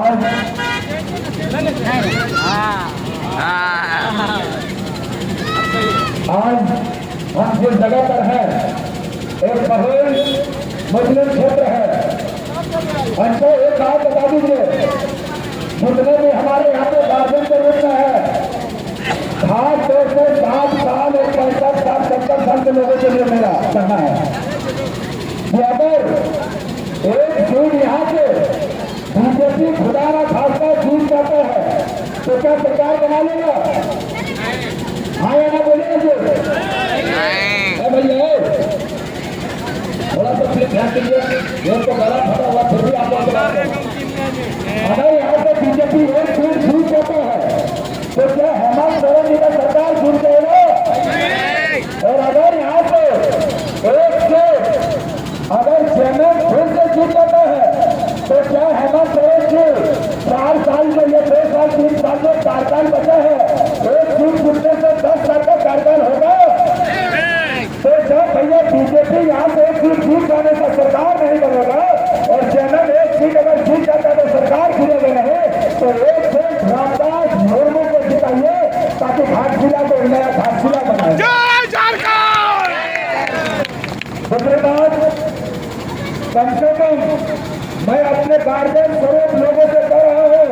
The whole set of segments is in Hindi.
आज हम जिस जगह पर है एक बहुल मुस्लिम क्षेत्र है। हमको एक बात बता दीजिए, जितने भी हमारे यहाँ पे गार्जियन के रूप में है, खास तौर से 7 साल और 65 साल 70 साल के लोगों के लिए मेरा कहना है कि अगर एक सीट यहाँ से बीजेपी खुदा ना खासा जीत जाता है तो क्या सरकार बना लेगा? हाँ या ना बोलिए भैया, थोड़ा सा प्लीज ध्यान दीजिए। ये तो गला फटा हुआ फिर भी आप लोग अगर यहाँ से बीजेपी एक सीट जीत जाता है तो क्या हेमंत सोरेन जी का सरकार जुड़ जाएगा? और अगर यहाँ से एक से अगर चेयरमैन फिर से जीत जाता है तो क्या हेमंत सोरेन जी 4 साल में या 2 साल 3 साल में कार्यकाल बचा है, एक सीट जीतने से 10 साल का कार्यकाल होगा? तो जब भैया बीजेपी यहाँ से एक सीट जीत जाने का सरकार नहीं बनेगा और चैनल एक सीट अगर जीत जाता है तो सरकार गिरेगा नहीं, तो एक से रामदास मुर्मू को जिताइए ताकि घाटशिला को नया घाटशिला बनाए। दूसरी बात, कम से कम मैं अपने गार्जियन स्वरूप लोगों से कह रहा हूँ,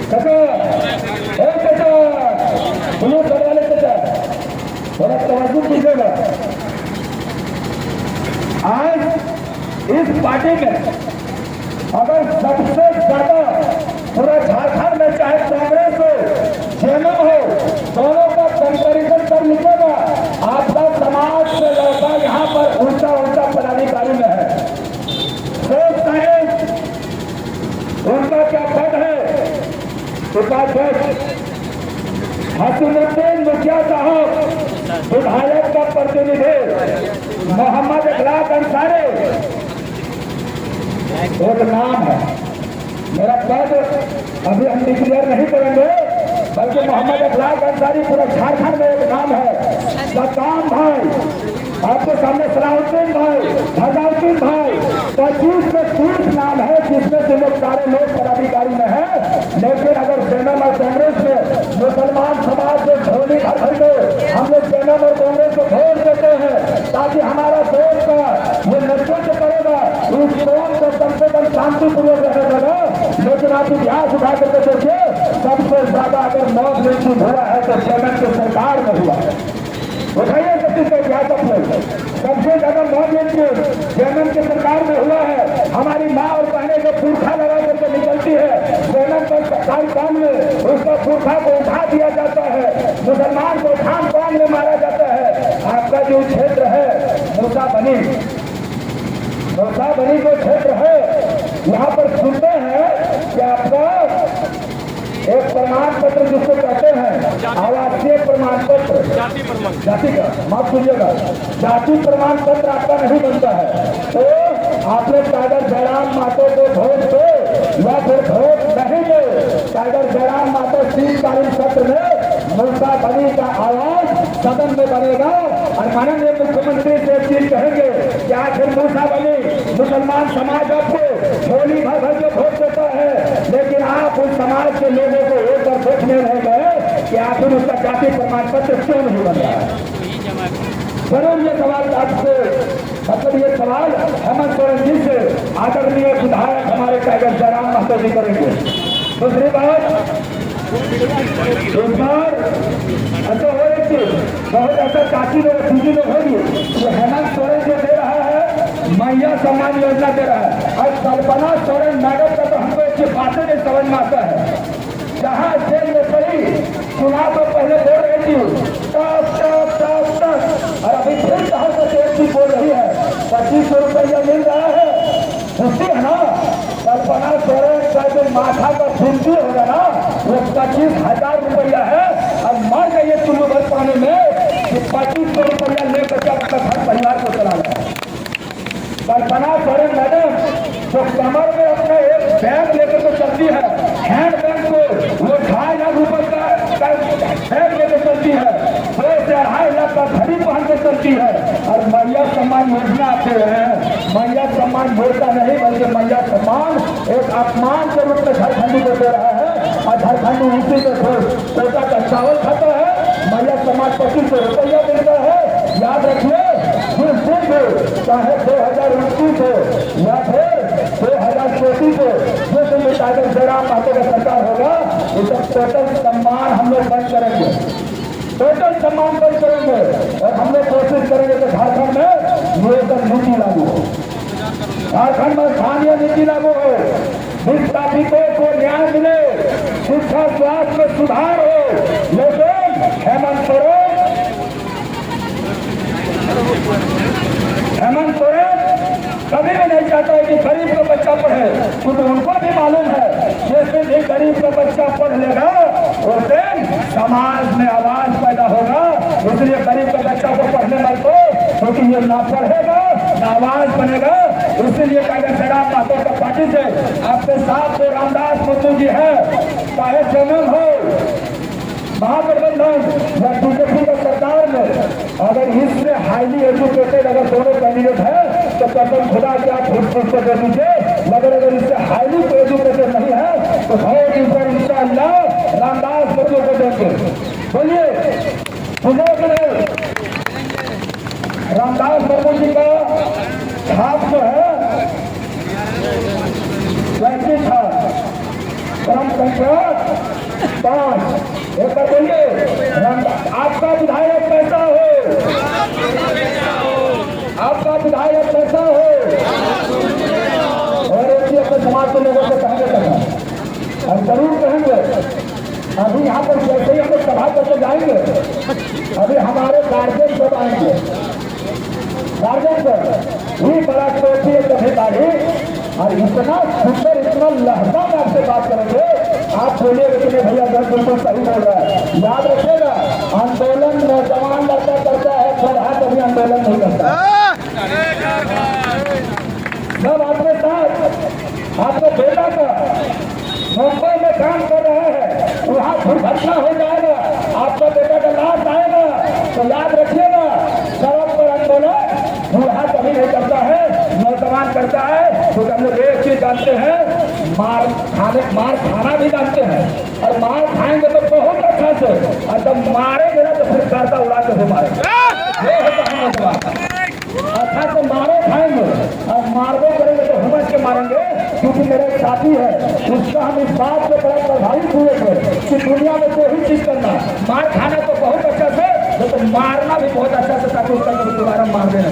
चाचा सुनो कर वाले चाचा, थोड़ा तवज्जो कीजिएगा। आज इस पार्टी में अगर सबसे ज्यादा पूरा झारखंड में चाहे कांग्रेस हो जेएमएम हो, दोनों का कंपेरिजन कर लीजिएगा, आपका समाज से लड़का यहाँ पर उल्टा उल्टा पदाधिकारी में है। सोचता है उनका क्या पद है? उपाध्यक्ष हसीनुद्दीन मुखिया साहब, विधायक का प्रतिनिधि मोहम्मद इखलाक अंसारी, एक नाम है। मेरा पद अभी हम डिक्लेयर नहीं करेंगे, बल्कि मोहम्मद इखलाक अंसारी पूरा झारखंड में एक नाम है। सद्दाम भाई आपके सामने, सलाहुद्दीन भाई, फजाउद्दीन भाई, 25 में 30 नाम है जिसमें से लोग सारे लोग पदाधिकारी में है। लेकिन अगर जेएमएम और कांग्रेस में मुसलमान समाज से झोली भर भर के हम लोग जेएमएम और कांग्रेस को वोट देते हैं ताकि हमारा देश का ये नेतृत्व करेगा, इस कौन को कम से कम शांतिपूर्वक रहेगा। लेकिन आप इतिहास उठा करके देखिए, सबसे ज्यादा अगर मौत मृत्यु हुआ है तो जेएमएम की सरकार में हुआ है। उठाइए सतीश का इतिहास अपने, सबसे ज्यादा मौत मृत्यु जेएमएम की सरकार में हुआ है। हमारी माँ और बहनें जो पुरखा लगा करके निकलती है जेएमएम के कार्यकाल में, उसका पुरखा को उठा दिया जाता है, मुसलमान को खान पान में मारा जाता है। आपका जो क्षेत्र है मूसा बनी जो क्षेत्र है, यहाँ पर सुनते हैं कि आपका एक प्रमाण पत्र जिसको कहते हैं आवासीय प्रमाण पत्र, जाति का, माफ कीजिएगा, जाति प्रमाण पत्र आपका नहीं बनता है, तो आपने टाइगर जयराम मातो को वोट दो या फिर वोट नहीं दो, टाइगर जयराम मातो शीतकालीन सत्र में मूसा बनी का आवाज सदन में बनेगा और माननीय मुख्यमंत्री से एक चीज कहेंगे कि आखिर मूसा बनी मुसलमान समाज आपको झोली भर भर के वोट देता है, लेकिन आप उस समाज के लोगों को एक बार देखने रह गए कि आखिर उसका जाति प्रमाण पत्र क्यों नहीं बन रहा है। जरूर ये सवाल आपसे, मतलब ये सवाल हेमंत सोरेन जी से आदरणीय विधायक हमारे टाइगर जयराम महतो जी करेंगे। दूसरी बात, इस बार ऐसा हो रही थी, बहुत ऐसा काफी लोग दूसरी लोग होगी जो हेमंत सोरेन जो दे रहा है मैया सम्मान योजना दे रहा है, और कल्पना सोरेन मैडम का तो हमको इसकी बातें नहीं समझ में आता है। जहाँ जेल में पड़ी चुनाव तो पहले बोल रही थी टॉप टॉप टॉप टॉप, और अभी फिर कहा से बोल रही है 2500 रुपया मिल रहा है, खुशी है ना। कल्पना सोरेन का जो माथा का फुंसी होगा ना वो 25,000 रुपया है, और मर गई चुल्लू भर पानी में कि 2500 रुपया लेकर अपना घर परिवार को चला गया। कल्पना सोरेन मैडम जो कमर में अपना एक बैग लेकर के चलती है, हैंड बैग को वो 2,500 रुपये का बैग लेकर चलती है, 2 से 2.5 लाख का घड़ी पहन के चलती है, और मैया सम्मान योजना आते हैं। मैया सम्मान योजना नहीं बल्कि मैया सम्मान एक अपमान के रूप में झारखंडी को दे रहा है और झारखंडी उसी के कोटा का चावल खाता है, महिला समाज पति को रुपया मिलता है। याद रखिए जिस दिन भी चाहे 2029 हो या फिर 2034 हो, जिस दिन भी टाइगर जयराम महतो का सरकार होगा, इसका टोटल सम्मान हम लोग बंद करेंगे, टोटल सम्मान बंद करेंगे और हम लोग कोशिश करेंगे कि झारखंड में नियोजन नीति लागू हो, झारखंड में स्थानीय नीति लागू हो, विस्थापितों को न्याय मिले, शिक्षा स्वास्थ्य में सुधार हो। लेकिन हेमंत सोरेन कभी भी नहीं चाहता है कि गरीब का बच्चा पढ़े, क्योंकि उनको भी मालूम है जैसे भी गरीब का बच्चा पढ़ लेगा उस दिन समाज में आवाज पैदा होगा। इसलिए गरीब का बच्चा को पढ़ने मत दो, क्योंकि ये ना पढ़ेगा ना आवाज बनेगा। इसीलिए टाइगर जयराम महतो का पार्टी से आपके साथ जो रामदास मुर्मू जी है, चाहे जन्म हो महागठबंधन या बीजेपी का सरकार में, अगर इससे हाईली एजुकेटेड अगर दोनों कैंडिडेट है तो कसम खुदा क्या फुट को दे दीजिए। मगर अगर इससे हाईली एजुकेटेड नहीं है तो वोट इस पर इंशाअल्लाह रामदास मुर्मू को देंगे। बोलिए रामदास मुर्मू जी का छाप जो है 35 था, क्रम संख्या 5। एक बार बोलिए आपका विधायक कैसा हो, आपका विधायक कैसा हो। और एक अपने समाज के लोगों से कहेंगे करना, हम जरूर कहेंगे। अभी यहाँ पर जैसे ही हम लोग सभा करके जाएंगे, अभी हमारे गार्जियन सब आएंगे, गार्जियन सब भी बड़ा टोपी कभी दाढ़ी और इतना सुंदर इतना लहजा में आपसे बात करेंगे, आप बोलिएगा कि भैया दस बिल्कुल सही बोल रहा है। याद रखिएगा आंदोलन नौजवान लड़का करता है, बड़ा कभी आंदोलन नहीं करता। सब आपके साथ आपका बेटा का मुंबई में काम कर रहा है, वहाँ दुर्घटना हो जाएगा, आपका बेटा का लाश आएगा, तो याद रखिएगा सड़क पर आंदोलन बूढ़ा कभी नहीं करता है, नौजवान करता है। क्योंकि हम लोग एक चीज जानते हैं, मार खाना भी जानते हैं, और मार खाएंगे तो बहुत अच्छा से, और जब मारेंगे ना तो फिर गर्दा उड़ा के भी मारेंगे। ये होता है नौजवान, अच्छा से मारो खाएंगे और मारबो करेंगे तो हुमस के मारेंगे। क्योंकि मेरा एक साथी है, उसका हम इस बात से बड़ा प्रभावित हुए थे कि दुनिया में कोई चीज करना, मार खाना तो बहुत अच्छा से, तो मारना भी बहुत अच्छा से, ताकि उसका दोबारा मार देना।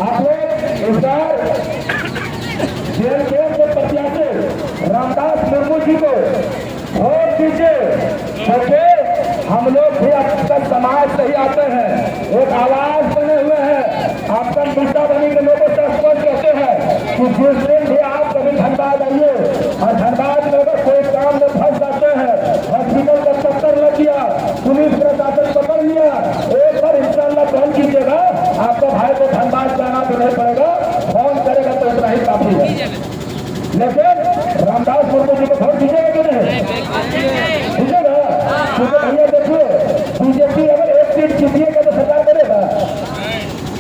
आप लोग इस बार जेल के प्रत्याशी रामदास मुर्मू जी को वोट दीजिए, क्योंकि हम लोग भी आपका समाज से ही आते हैं, एक आवाज बने हुए हैं। आपका मुद्दा बनी के लोगों से स्पष्ट कहते हैं कि जिस दिन भी आप कभी धनबाद आइए और धनबाद में अगर कोई काम में फंस जाते हैं, हॉस्पिटल का चक्कर लग गया, पुलिस प्रशासन पकड़ लिया, एक बार इंशाअल्लाह फोन कीजिएगा, आपका भाई को धनबाद जाना तो नहीं पड़ेगा, फोन करेगा तो इतना ही काफी है। लेकिन रामदास मुर्मू जी को वोट दीजिएगा कि नहीं दीजिएगा? क्योंकि भैया देखिए, बीजेपी अगर एक सीट जीतिएगा तो सरकार करेगा,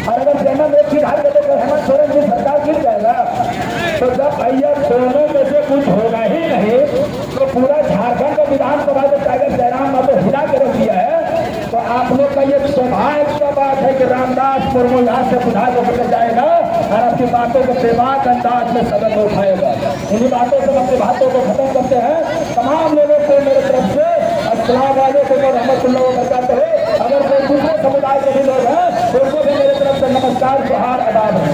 और अगर जन्म एक सीट हार गए तो हेमंत सोरेन की सरकार गिर जाएगा। तो जब भैया दोनों में से कुछ होगा ही नहीं, तो पूरा झारखंड का विधानसभा में टाइगर जयराम महतो हिला के रख दिया है। तो आप लोग का ये सौभाग्य का बात है कि रामदास मुर्मू यहाँ से विधायक होकर जाएगा और आपकी बातों को बेबाक अंदाज में सदन में उठाएगा। इन्हीं बातों से अपनी बातों को खत्म करते हैं। तमाम लोगों को मेरे तरफ से अस्सलाम वालेकुम व रहमतुल्लाहि व बरकातहू। अगर कोई दूसरे समुदाय के भी लोग हैं तो उनको भी मेरे तरफ से नमस्कार, जोहार, आदाब है।